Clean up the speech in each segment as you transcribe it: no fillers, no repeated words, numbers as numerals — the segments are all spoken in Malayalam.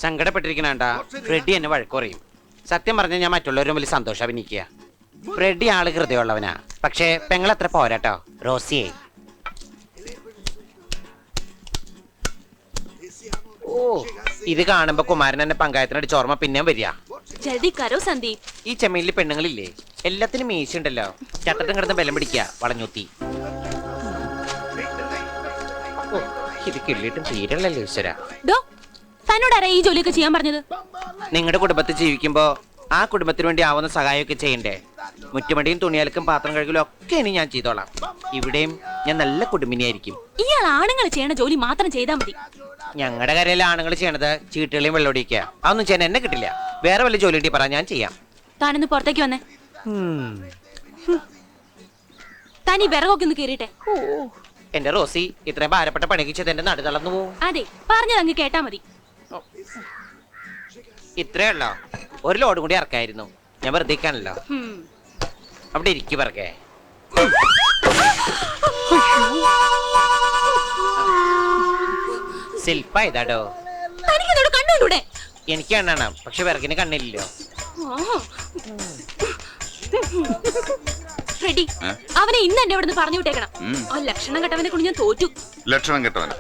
സങ്കടപ്പെട്ടിരിക്കണ ഫ്രെഡി എന്നെ വഴക്കുറയും. സത്യം പറഞ്ഞാൽ ഞാൻ മറ്റുള്ളവരും വലിയ സന്തോഷം അഭിനയിക്കുക. ഫ്രെഡി ആള് ഹൃദയമുള്ളവനാ, പക്ഷേ പെങ്ങളത്ര പോരാട്ടോ റോസിയെ. ഓ, ഇത് കാണുമ്പോ കുമാരൻ എന്നെ പങ്കായത്തിനടിച്ച് ഓർമ്മ പിന്നെയും വരിക. ഈ ചെമ്മീനിൽ പെണ്ണുങ്ങളില്ലേ, എല്ലാത്തിനും മീശുണ്ടല്ലോ. ചട്ടട്ടും കിടന്ന് ബലം പിടിക്കുക വളഞ്ഞൂത്തി. ഇത് കിള്ളിയിട്ടും തീരല്ലോ ഈശ്വര. ഈ ജോലിയൊക്കെ ചെയ്യാൻ പറഞ്ഞത്? നിങ്ങളുടെ കുടുംബത്തിൽ ജീവിക്കുമ്പോ ആ കുടുംബത്തിന് വേണ്ടി ആവുന്ന സഹായമൊക്കെ ചെയ്യണ്ടേ? മുറ്റുമടിയും തുണിയലക്കും പാത്രം കഴുകലും ഒക്കെ ഇനി ഞാൻ ചെയ്തോളാം. ഇവിടെയും ഞാൻ നല്ല കുടുംബിനിയായിരിക്കും. ഇയാൾ ആണുങ്ങൾ ചെയ്യണ ജോലി മാത്രം ചെയ്താൽ മതി. ഞങ്ങളുടെ കരയിലെ ആണുങ്ങൾ ചെയ്യണത് ചീട്ടുകളെയും വെള്ളമൊടിക്കുക. അതൊന്നും ചെയ്യാൻ എന്നെ കിട്ടില്ല. വേറെ വല്ല ജോലി കിട്ടി പറ, ഞാൻ ചെയ്യാം. താനൊന്ന് പുറത്തേക്ക് വന്നേ. താൻ ഈ വിറകൊക്കെ ഒന്ന് കീറിട്ടെ. എന്റെ റോസി, ഇത്രയും ഭാരപ്പെട്ട പണിക്ക് ചെയ്ത് എന്റെ നടു തളർന്നു പോവും. അതെ, പറഞ്ഞത് അങ്ങ് കേട്ടാ മതി. ഇത്രേ ഉള്ളോ? ഒരു ലോഡ് കൂടി ഇറക്കായിരുന്നു. ഞാൻ വെറുതെക്കാണല്ലോ. അവിടെ ഇരിക്കു പറക്കേ. ശില്പ ഇതാടോ. എനിക്ക് കണ്ണാണ്, പക്ഷെ വിറകിന് കണ്ണില്ലല്ലോ. റെഡി, അവനെ ഇന്ന് എന്നെ ഇവിടെ പറഞ്ഞു വിട്ടേക്കണം. ആ ലക്ഷണം കെട്ടവനെ കൊണ്ട് ഞാൻ തോറ്റു. ലക്ഷണം കെട്ടവൻ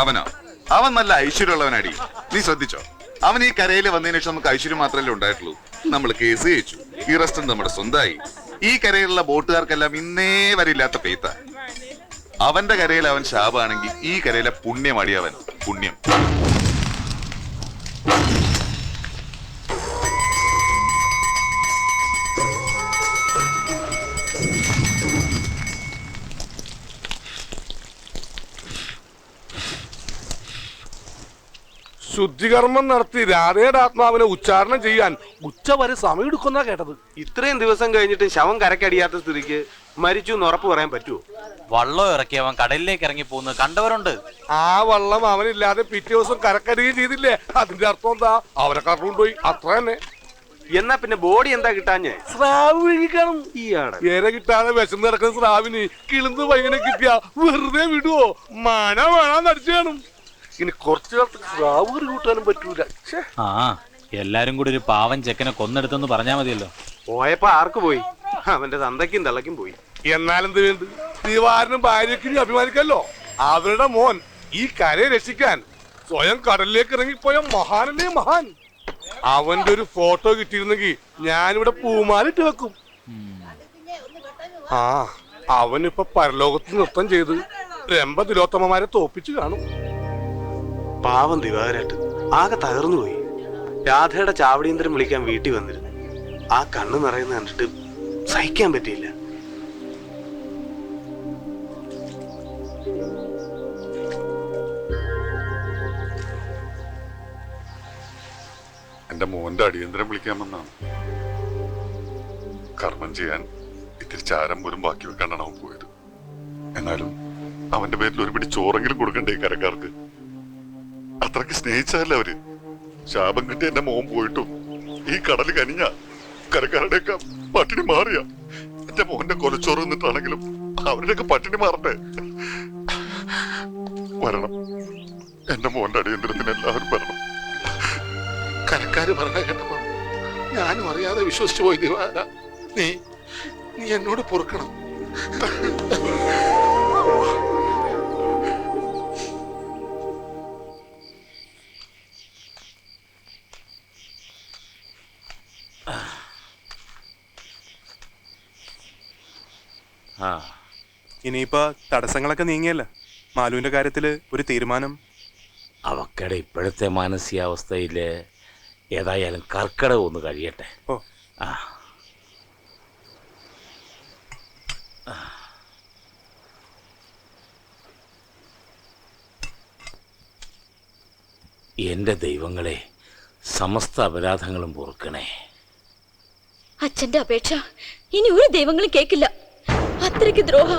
അവനോ? അവൻ നല്ല ഐശ്വര്യമുള്ളവനടി. നീ ശ്രദ്ധിച്ചോ? അവൻ ഈ കരയിൽ വന്നതിന് ശേഷം നമുക്ക് ഐശ്വര്യം മാത്രമല്ലേ ഉണ്ടായിട്ടുള്ളൂ. നമ്മൾ കേസ് ജയിച്ചു, ഈ റെസ്റ്റോറന്റ് നമ്മുടെ സ്വന്തമായി. ഈ കരയിലുള്ള ബോട്ടുകാർക്കെല്ലാം ഇന്നേ വരെ ഇല്ലാത്ത പെയ്ത്ത. അവന്റെ കരയിൽ അവൻ ശാപാണെങ്കിൽ ഈ കരയിലെ പുണ്യമടി അവൻ. പുണ്യം. ശുദ്ധികർമ്മം നടത്തി രാധയുടെ ആത്മാവിനെ ഉച്ചാരണം ചെയ്യാൻ ഉച്ചവരെ സമയം എടുക്കുന്ന കേട്ടത്. ഇത്രയും ദിവസം കഴിഞ്ഞിട്ട് ശവം കരക്കടിയാത്ത സ്ഥിതിക്ക് മരിച്ചു എന്ന് ഉറപ്പ് പറയാൻ പറ്റുമോ? വള്ളം ഇറക്കി അവൻ കടലിലേക്ക് ഇറങ്ങി പോകുന്നത് കണ്ടവരുണ്ട്. ആ വള്ളം അവനില്ലാതെ പിറ്റേ ദിവസം കരക്കടിയും ചെയ്തില്ലേ? അതിന്റെ അർത്ഥം എന്താ? അവരെ കറണ്ടുപോയി, അത്ര തന്നെ. എന്നാ പിന്നെ ബോഡി എന്താ കിട്ടാഞ്ഞേ? സ്രാവ് കഴിക്കണം. ഇര കിട്ടാതെ വിശന്ന് കിടക്കുന്ന സ്രാവിന് കിളുന്ന് പയ്യനെ കിട്ടിയ വെറുതെ വിടുവോ? മന വേണം നടിച്ചു കാണും. ഇനി കുറച്ചു കാലത്ത് സ്രാവ് കറി കൂട്ടാനും പറ്റൂല. ആ, എല്ലാരും കൂടി ഒരു പാവൻ ചെക്കനെ കൊന്നെടുത്തെന്ന് പറഞ്ഞാ മതിയല്ലോ. പോയപ്പോ ആർക്ക് പോയി? അവന്റെ തന്തയ്ക്കും തള്ളയ്ക്കും പോയി. എന്നാലെന്ത് വേണ്ട, ദിവാരനും ഭാര്യയ്ക്കും അഭിമാനിക്കല്ലോ. അവരുടെ മോൻ ഈ കരയെ രക്ഷിക്കാൻ സ്വയം കടലിലേക്ക് ഇറങ്ങിപ്പോയ മഹാനല്ലേ മഹാൻ. അവന്റെ ഒരു ഫോട്ടോ കിട്ടിയിരുന്നെങ്കിൽ ഞാനിവിടെ പൂമാലിട്ട് വെക്കും. ആ, അവനിപ്പൊ പരലോകത്ത് നൃത്തം ചെയ്ത് രംഭ തിലോത്തമ്മമാരെ തോപ്പിച്ചു കാണും. പാവം ദിവാകരായിട്ട് ആകെ തകർന്നു പോയി. രാധയുടെ ചാവടിയന്തരം വിളിക്കാൻ വീട്ടിൽ വന്നിരുന്നു. ആ കണ്ണ് നിറയുന്ന കണ്ടിട്ട് സഹിക്കാൻ പറ്റിയില്ല. എന്റെ മോന്റെ അടിയന്തരം വിളിക്കാമെന്നാണ്. കർമ്മം ചെയ്യാൻ ഇത്തിരി ചാരം പോലും ബാക്കി വെക്കാണ്ടാണ് അവൻ പോയത്. എന്നാലും അവന്റെ പേരിൽ ഒരു പിടി ചോറെങ്കിലും കൊടുക്കണ്ടേ കരക്കാർക്ക്? അത്രക്ക് സ്നേഹിച്ചല്ലേ അവര്. ശാപം കിട്ടി എന്റെ മോൻ പോയിട്ടും ഈ കടല് കനിഞ്ഞ കരക്കാരുടെയൊക്കെ പട്ടിണി മാറിയ. എന്റെ മോന്റെ കൊലച്ചോറ് നിന്നിട്ടാണെങ്കിലും അവരുടെയൊക്കെ പട്ടിണി മാറട്ടെ. വരണം, എന്റെ മോന്റെ അടിയന്തരത്തിന് എല്ലാവരും വരണം. കരക്കാര് പറഞ്ഞ കേട്ടപ്പോ ഞാനും അറിയാതെ വിശ്വസിച്ചു പോയി. ദിവാര, നീ എന്നോട് പൊറുക്കണം. ഇനിയിപ്പോ തടസ്സങ്ങളൊക്കെ നീങ്ങിയല്ല. മാലുവിന്റെ കാര്യത്തില് ഒരു തീരുമാനം? അവക്കടെ ഇപ്പോഴത്തെ മാനസികാവസ്ഥയില് ഏതായാലും കർക്കിടകം ഒന്ന് കഴിയട്ടെ. എന്റെ ദൈവങ്ങളെ, സമസ്ത അപരാധങ്ങളും പൊറുക്കണേ. അച്ഛന്റെ അപേക്ഷ ഇനി ഒരു ദൈവങ്ങളും കേക്കില്ല. അത്രയ്ക്ക് ദ്രോഹ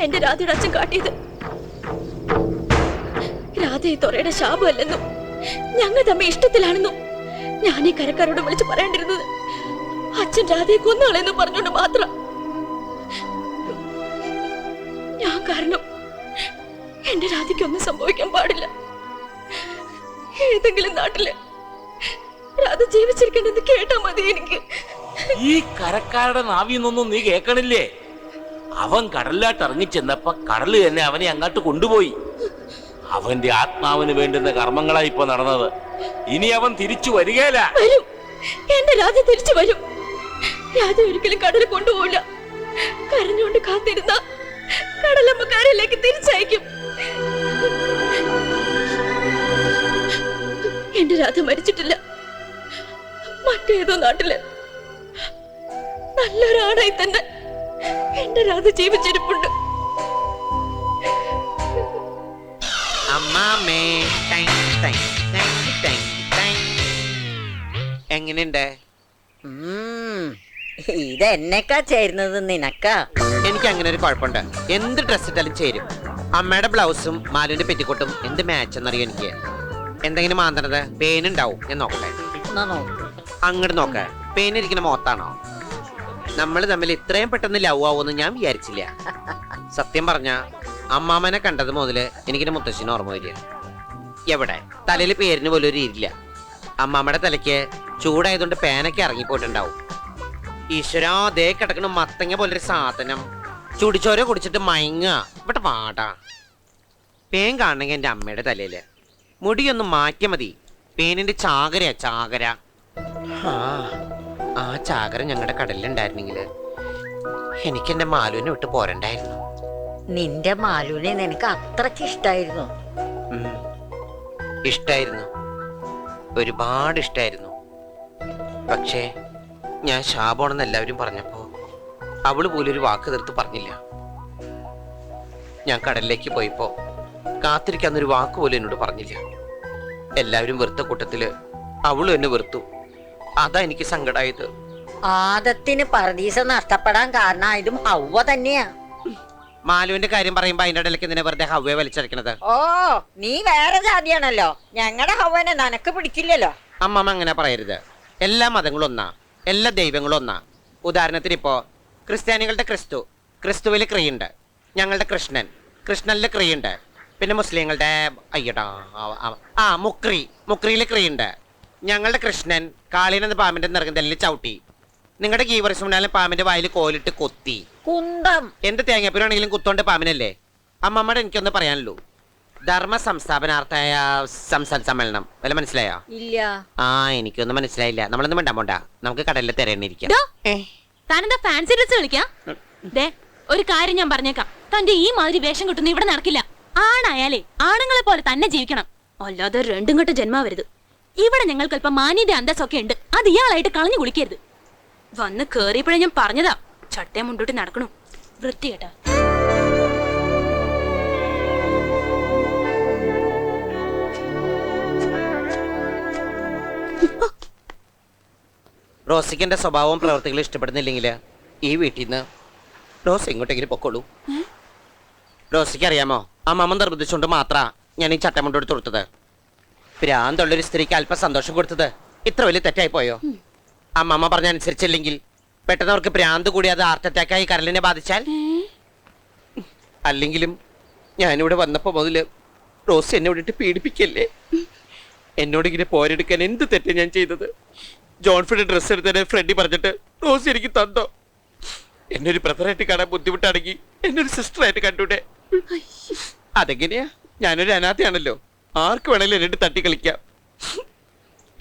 എന്റെ രാധയുടെ അച്ഛൻ കാട്ടിയത്. രാധ ഈ തൊറയുടെ ശാപമല്ലെന്നും ഞങ്ങൾ തമ്മിൽ ഇഷ്ടത്തിലാണെന്നും ഞാൻ ഈ കരക്കാരോട് വിളിച്ച് പറയേണ്ടിരുന്നത് അച്ഛൻ രാധയെ കൊന്നാളെന്ന് പറഞ്ഞുകൊണ്ട് മാത്രം. ഞാൻ കാരണം എന്റെ രാധയ്ക്കൊന്നും സംഭവിക്കാൻ പാടില്ല. ഏതെങ്കിലും നാട്ടില് രാധ ജീവിച്ചിരിക്കണെന്ന് കേട്ടാ മതി എനിക്ക്. ഈ കരക്കാരുടെ നാവിന്നൊന്നും നീ കേക്കണില്ലേ? അവൻ കടലിലാട്ട് ഇറങ്ങിച്ചെന്നപ്പോ കടല് തന്നെ അവനെ അങ്ങോട്ട് കൊണ്ടുപോയി. അവന്റെ ആത്മാവിന് വേണ്ടുന്ന കർമ്മങ്ങളാ ഇപ്പൊ നടന്നത്. ഇനി അവൻ തിരിച്ചു വരികയില്ല. വരും, എന്റെ രാധ തിരിച്ചു വരും. രാധ ഒരിക്കലും കടൽ കൊണ്ടുപോകില്ല. കരഞ്ഞുകൊണ്ട് കാത്തിരുന്ന കടലമ്മ കരയിലേക്ക് തിരിച്ചയക്കും. എന്റെ രാധ മരിച്ചിട്ടില്ല. മറ്റേതോ നാട്ടില് നല്ലൊരാണായി തന്നെ എന്റെ രാധ ജീവിച്ചിരിപ്പുണ്ട്. അമ്മാമേ എങ്ങനെയുണ്ട്? ഇതെന്നെക്കാ ചേരുന്നത് നിനക്കാ. എനിക്ക് അങ്ങനെ ഒരു കുഴപ്പമുണ്ട്. എന്ത് ഡ്രസ് ഇട്ടാലും ചേരും. അമ്മയുടെ ബ്ലൗസും മാലുവിന്റെ പെറ്റിക്കോട്ടും എന്ത് മാച്ച് എന്നറിയോ എനിക്ക്. എന്തെങ്കിലും മാന്തണത് പേനുണ്ടാവും. ഞാൻ നോക്കട്ടെ. അങ്ങോട്ട് നോക്ക. പേനിരിക്കുന്ന മോത്താണോ? നമ്മൾ തമ്മിൽ ഇത്രയും പെട്ടെന്ന് ലവ് ആവുമെന്ന് ഞാൻ വിചാരിച്ചില്ല. സത്യം പറഞ്ഞ അമ്മാമനെ കണ്ടത് മുതല് എനിക്കിന്റെ മുത്തശ്ശിന് ഓർമ്മ വരിക. എവിടെ തലയിൽ പേരിന് പോലും ഒരു ഇരില്ല. അമ്മാമ്മയുടെ തലയ്ക്ക് ചൂടായതുകൊണ്ട് പേനൊക്കെ ഇറങ്ങിപ്പോയിട്ടുണ്ടാവും. ഈശ്വരാ, ദേ കിടക്കണ മത്തങ്ങ പോലൊരു സാധനം. ചുടിച്ചോര കുടിച്ചിട്ട് മയങ്ങുക. ഇവിടെ പാടാ. പേൻ കാണണമെങ്കിൽ എൻ്റെ അമ്മയുടെ തലയില് മുടിയൊന്ന് മാറ്റിയ മതി. പേനിന്റെ ചാകരയാ, ചാകര. ആ ചാകര ഞങ്ങളുടെ കടലിലുണ്ടായിരുന്നെങ്കിൽ എനിക്ക് എന്റെ മാലുവിനെ വിട്ട് പോരണ്ടായിരുന്നു. നിന്റെ മാലുവിനെ നിനക്ക് അത്രക്ക് ഇഷ്ടായിരുന്നു? ഇഷ്ടായിരുന്നു, ഒരുപാട് ഇഷ്ടായിരുന്നു. പക്ഷേ ഞാൻ ശാപമാണെന്ന് എല്ലാവരും പറഞ്ഞപ്പോ അവള് പോലും ഒരു വാക്ക് തീർത്ത് പറഞ്ഞില്ല. ഞാൻ കടലിലേക്ക് പോയപ്പോ കാത്തിരിക്കാന്നൊരു വാക്ക് പോലും എന്നോട് പറഞ്ഞില്ല. എല്ലാവരും വെറുത്ത കൂട്ടത്തില് അവളും എന്നെ വെറുത്തു. അതാ എനിക്ക് സങ്കടായത്. ആദത്തിന് പർദീസ നഷ്ടപ്പെടാൻ കാരണമായതും ഹവ്വ തന്നെയാ. മാലുവിന്റെ കാര്യം പറയുമ്പോ അതിന്റെ ഇടയിലേക്ക് എന്തിനാ വെറുതെ ഹവ്വയെ വലിച്ചടക്കണത്? ഓ, നീ വേറെ ജാതിയാണല്ലോ. ഞങ്ങളുടെ ഹവ്വനെ നിനക്ക് പിടിക്കില്ലല്ലോ. അമ്മമ്മ അങ്ങനെ പറയരുത്. എല്ലാ മതങ്ങളും ഒന്നാ, എല്ലാ ദൈവങ്ങളും ഒന്നാ. ഉദാഹരണത്തിന് ഇപ്പോ ക്രിസ്ത്യാനികളുടെ ക്രിസ്തു, ക്രിസ്തുവിൽ ക്രിയുണ്ട്. ഞങ്ങളുടെ കൃഷ്ണൻ, കൃഷ്ണനിലെ ക്രിയുണ്ട്. പിന്നെ മുസ്ലിങ്ങളുടെ അയ്യടാ മുക്രിയിലെ ക്രിയുണ്ട്. ഞങ്ങളുടെ കൃഷ്ണൻ കാളീനെന്ന പാമ്പിന്റെ നിറകുന്തലിൽ ചവിട്ടി. നിങ്ങളുടെ ഗീവർസുണ്ടാലും പാമ്പിന്റെ വായിൽ കോലിട്ട് കൊത്തി. കുന്തം എന്ത് തേങ്ങാപ്പൂരാണെങ്കിലും കുത്തോണ്ട് പാമ്പിനല്ലേ. അമ്മമ്മയുടെ എനിക്കൊന്ന് പറയാനുള്ളൂ. ധർമ്മ സംസ്ഥാപനാർത്ഥായ സംസ്ഥാന സമ്മേളനം വല്ല മനസ്സിലായോ? ഇല്ല. എനിക്കൊന്നും മനസ്സിലായില്ല. നമ്മളൊന്നും വേണ്ട പോണ്ട, നമുക്ക് കടലിൽ തിരയണിരിക്കാം. താനെന്താ ഫാൻസി ഡ്രസ് കളിക്കാ? ദേ, ഒരു കാര്യം ഞാൻ പറഞ്ഞേക്കാം. തന്റെ ഈ മാതിരി വേഷം കിട്ടുന്ന ഇവിടെ നടക്കില്ല. ആണായാലേ ആണുങ്ങളെ പോലെ തന്നെ ജീവിക്കണം, അല്ലാതെ രണ്ടും കെട്ട് ജന്മാവരുത്. ഇവിടെ ഞങ്ങൾക്ക് അല്പം മാന്യത അന്തസ്സൊക്കെ ഉണ്ട്. അത് ഇയാളായിട്ട് കളഞ്ഞു കുളിക്കരുത്. വന്ന് കേറിയപ്പോഴേ ഞാൻ പറഞ്ഞതാ, ചട്ടയെ മുണ്ടോട്ട് നടക്കണു. വൃത്തി കേട്ടാ. റോസിക്ക് എന്റെ സ്വഭാവവും പ്രവർത്തികളും ഇഷ്ടപ്പെടുന്നില്ലെങ്കിൽ ഈ വീട്ടിൽ നിന്ന് റോസ് എങ്ങോട്ടെങ്കിലും പൊക്കോളൂ. റോസിക്ക് അറിയാമോ, അമ്മമ്മ നിർബന്ധിച്ചുകൊണ്ട് മാത്രാ ഞാൻ ഈ ചട്ടമുണ്ട് എടുത്ത് കൊടുത്തത്. ഭ്രാന്തുള്ളൊരു സ്ത്രീക്ക് അല്പം സന്തോഷം കൊടുത്തത് ഇത്ര വലിയ തെറ്റായി പോയോ? അമ്മമ്മ പറഞ്ഞ അനുസരിച്ചില്ലെങ്കിൽ പെട്ടെന്ന് അവർക്ക് ഭ്രാന്ത് കൂടി അത് ഹാർട്ട് അറ്റാക്കായി കരളിനെ ബാധിച്ചാൽ. അല്ലെങ്കിലും ഞാനിവിടെ വന്നപ്പോ മുതല് റോസ് എന്നെ വിട്ടിട്ട് പീഡിപ്പിക്കല്ലേ. എന്നോട് ഇങ്ങനെ പോരെടുക്കാൻ എന്ത് തെറ്റാ ഞാൻ ചെയ്തത്? ജോൺഫിയുടെ ഡ്രസ്സ് എടുത്തതിന് ഫ്രണ്ടി പറഞ്ഞിട്ട് റോസ് എനിക്ക് തന്നോ? എന്നെ ഒരു ബ്രദറായിട്ട് കാണാൻ ബുദ്ധിമുട്ടാണെങ്കിൽ എന്നെ ഒരു സിസ്റ്ററായിട്ട് കണ്ടൂടെ? അതെങ്ങനെയാ? ഞാനൊരു അനാഥയാണല്ലോ, ആർക്ക് വേണമെങ്കിലും എന്നിട്ട് തട്ടി കളിക്കാം.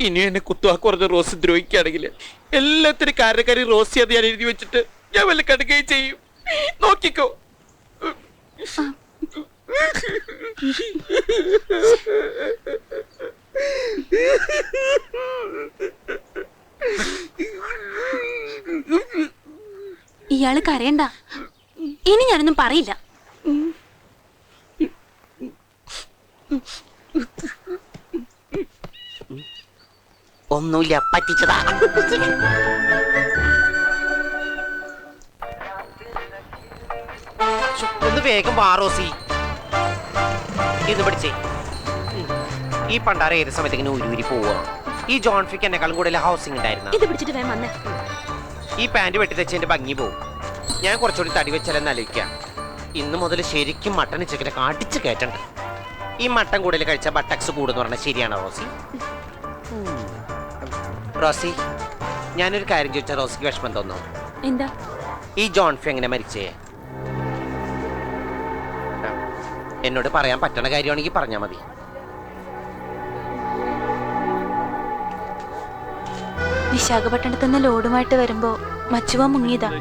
ഇനിയും എന്നെ കുത്തുവാക്ക് പറഞ്ഞ റോസ് ദ്രോഹിക്കുകയാണെങ്കിൽ എല്ലാത്തിനും കാരണക്കാരി റോസി അത് ഞാൻ എഴുതി വെച്ചിട്ട് ഞാൻ വല്ല കടുകയും ചെയ്യും. നോക്കിക്കോ. ഇയാള് കരയണ്ട, ഇനി ഞാനൊന്നും പറയില്ല. ഒന്നുമില്ല, പറ്റിച്ചതാ. ഒന്ന് വേഗം വാ റോസി. ഇത് പിടിച്ചേ. ഈ പണ്ടാര ഏത് സമയത്ത് ഇങ്ങനെ ഉരുവിരി പോവുക. ഈ ജോൺഫിക്ക് എന്നെക്കാളും കൂടുതൽ ഹൗസിംഗ് ഉണ്ടായിരുന്നു. ഇത് പിടിച്ചിട്ട് വേഗം വന്നേ. ഈ പാന്റ് വെട്ടി തെച്ചതിന്റെ ഭംഗി പോവും. ഞാൻ കുറച്ചുകൂടി തടി വെച്ചാലെന്ന് ആലോചിക്കാം. ഇന്ന് മുതൽ ശരിക്കും മട്ടൺ ചിക്കനെ കാട്ടിച്ച് കയറ്റണ്ട. ഈ മട്ടൻ കൂടുതൽ കഴിച്ച ബട്ടക്സ് കൂടുന്ന് പറഞ്ഞാൽ ശരിയാണോ റോസി? റോസി, ഞാനൊരു കാര്യം ചോദിച്ചാൽ റോസിക്ക് വിഷമം തോന്നുന്നു. എന്താ? ഈ ജോൺഫി എങ്ങനെ മരിച്ചേ? എന്നോട് പറയാൻ പറ്റണ കാര്യമാണെങ്കിൽ പറഞ്ഞാൽ മതി. വിശാഖപട്ടണത്ത് നിന്ന് ലോഡുമായിട്ട് വരുമ്പോ മച്ചുവ മുങ്ങിയതാ.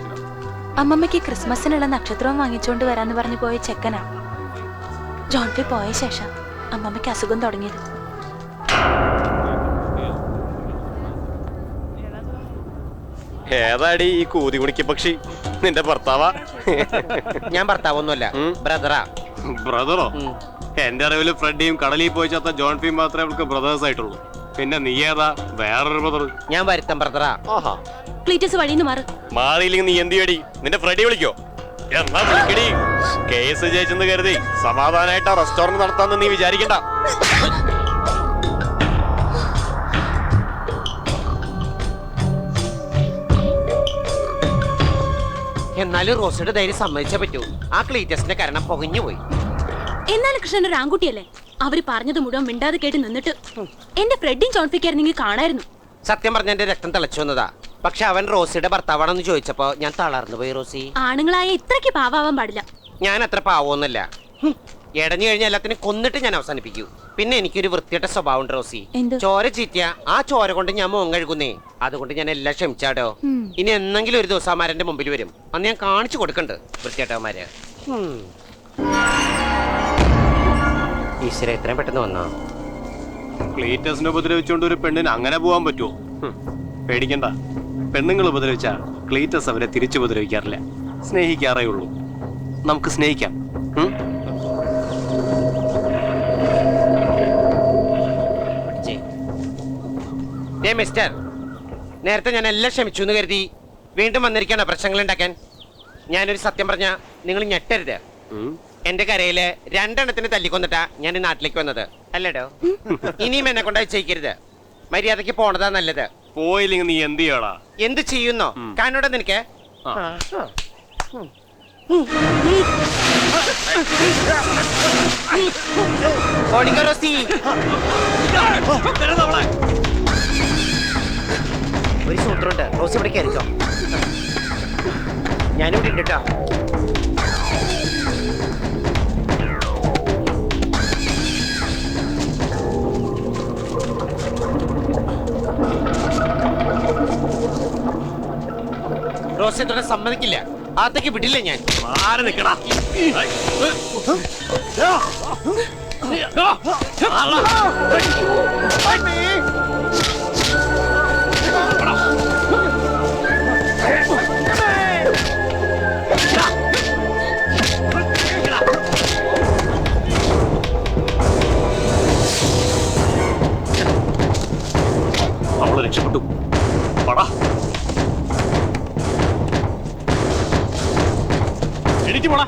അമ്മമ്മയ്ക്ക് ക്രിസ്മസിനുള്ള നക്ഷത്രവും വാങ്ങിച്ചുകൊണ്ട് വരാന്ന് പറഞ്ഞു പോയ ചെക്കനാ. ജോൺഫി പോയ ശേഷം അമ്മമ്മയ്ക്ക് അസുഖം തുടങ്ങിയത്. ഏതാടി ഈ കൂതി കുണിക്ക് പക്ഷി? നിന്റെ ഭർത്താവാ? ഞാൻ ഭർത്താവൊന്നുമല്ല, ബ്രദറാ. ബ്രദറോ? എന്റെ അറിവില് ഫ്രെഡിയും കടലിൽ പോയി ചത്ത ജോൺഫിയും മാത്രമേ അവൾക്ക് ബ്രദേഴ്സ് ആയിട്ടുള്ളൂ. പിന്നെ നീ ഏതാ? വേറൊരു ബ്രദർ? ഞാൻ വരുത്തം ബ്രദറാ. ആഹാ, ക്ലീറ്റസ് വഴിന്ന് മാറ്. മാറിയില്ലെങ്കിൽ നീ എന്ത് ചെയ്യടി? നിന്റെ ഫ്രെഡി വിളിക്കോ? എന്നാ വിളിക്കടി. കേസ് ജയിച്ചെന്ന് കരുതി സമാധാനമായിട്ട് റെസ്റ്റോറന്റ് നടത്താന്ന് നീ വിചാരിക്കണ്ട. എന്നാലും റോസിയുടെ ധൈര്യം സമ്മതിച്ചേ പറ്റൂ. ആ ക്ലീറ്റസിന്റെ കാരണം പൊകഞ്ഞു പോയി. എന്നാലും കൃഷ്ണൻ ഒരു ആൺകുട്ടിയല്ലേ? അവര് പറഞ്ഞത് മുഴുവൻ മിണ്ടാതെ കേട്ട് നിന്നിട്ട് എന്റെ ഫ്രെഡിയും ജോൺഫിക്കായിരുന്നെങ്കിൽ കാണായിരുന്നു. സത്യം പറഞ്ഞ എന്റെ രക്തം തിളച്ചു വന്നതാ. പക്ഷെ അവൻ റോസിയുടെ ഭർത്താവാണെന്ന് ചോദിച്ചപ്പോ ഞാൻ തളർന്നു പോയി. റോസി, ആണുങ്ങളായ ഇത്രയ്ക്ക് പാവാൻ പാടില്ല. ഞാൻ അത്ര പാവമൊന്നുമല്ല. എടഞ്ഞു കഴിഞ്ഞാൽ എല്ലാത്തിനും കൊന്നിട്ട് ഞാൻ അവസാനിപ്പിക്കൂ. പിന്നെ എനിക്കൊരു വൃത്തിയുടെ സ്വഭാവം ഉണ്ട് റോസി. ചോര ചീറ്റിയ ആ ചോര കൊണ്ട് ഞാൻ മോൻ കഴുകുന്നേ. അതുകൊണ്ട് ഞാൻ എല്ലാം ക്ഷമിച്ചാടോ. ഇനി എന്നെങ്കിലും ഒരു ദിവസം അമാരന്റെ മുമ്പിൽ വരും. അന്ന് ഞാൻ കാണിച്ചു കൊടുക്കണ്ട് വൃത്തിയേട്ടവന്മാര്. ഈശ്വര, എത്രയും പെട്ടെന്ന് വന്നോ? ക്ലീറ്റസിനെ ഉപദ്രവിച്ചുകൊണ്ട് ഒരു പെണ്ണിന് അങ്ങനെ പോവാൻ പറ്റുമോ? പേടിക്കണ്ട. പെണ്ണുങ്ങൾ ഉപദ്രവിച്ചാ ക്ലീറ്റസ് അവരെ തിരിച്ചു ഉപദ്രവിക്കാറില്ല, സ്നേഹിക്കാറേ ഉള്ളൂ. നമുക്ക് സ്നേഹിക്കാം. മിസ്റ്റർ, നേരത്തെ ഞാൻ എല്ലാം ക്ഷമിച്ചു എന്ന് കരുതി വീണ്ടും വന്നിരിക്കണോ പ്രശ്നങ്ങൾ ഉണ്ടാക്കാൻ? ഞാനൊരു സത്യം പറഞ്ഞ നിങ്ങൾ ഞെട്ടരുത്. എന്റെ കരയില് 2 എണ്ണത്തിന് തല്ലിക്കൊന്നിട്ടാ ഞാൻ ഈ നാട്ടിലേക്ക് വന്നത്, അല്ലേടോ? ഇനിയും എന്നെ കൊണ്ടായി ചെയ്യിക്കരുത്. മര്യാദക്ക് പോണതാ നല്ലത്. പോയില്ലെങ്കിൽ നീ എന്ത് ചെയ്യടാ? എന്ത് ചെയ്യുന്നോ കാണോടെ നിനക്ക്? ഒരു സൂത്രമുണ്ട്. റോസി ഇവിടെ കയറിക്കോ. ഞാനിവിടെ ഉണ്ട് കേട്ടോ. റോസി തുടരെ സമ്മതിക്കില്ല. അകത്തേക്ക് വിടില്ല ഞാൻ. ആരെ നിക്കടാ? അവള് രക്ഷപ്പെട്ടു. പടാ, എണീറ്റ് പോടാ.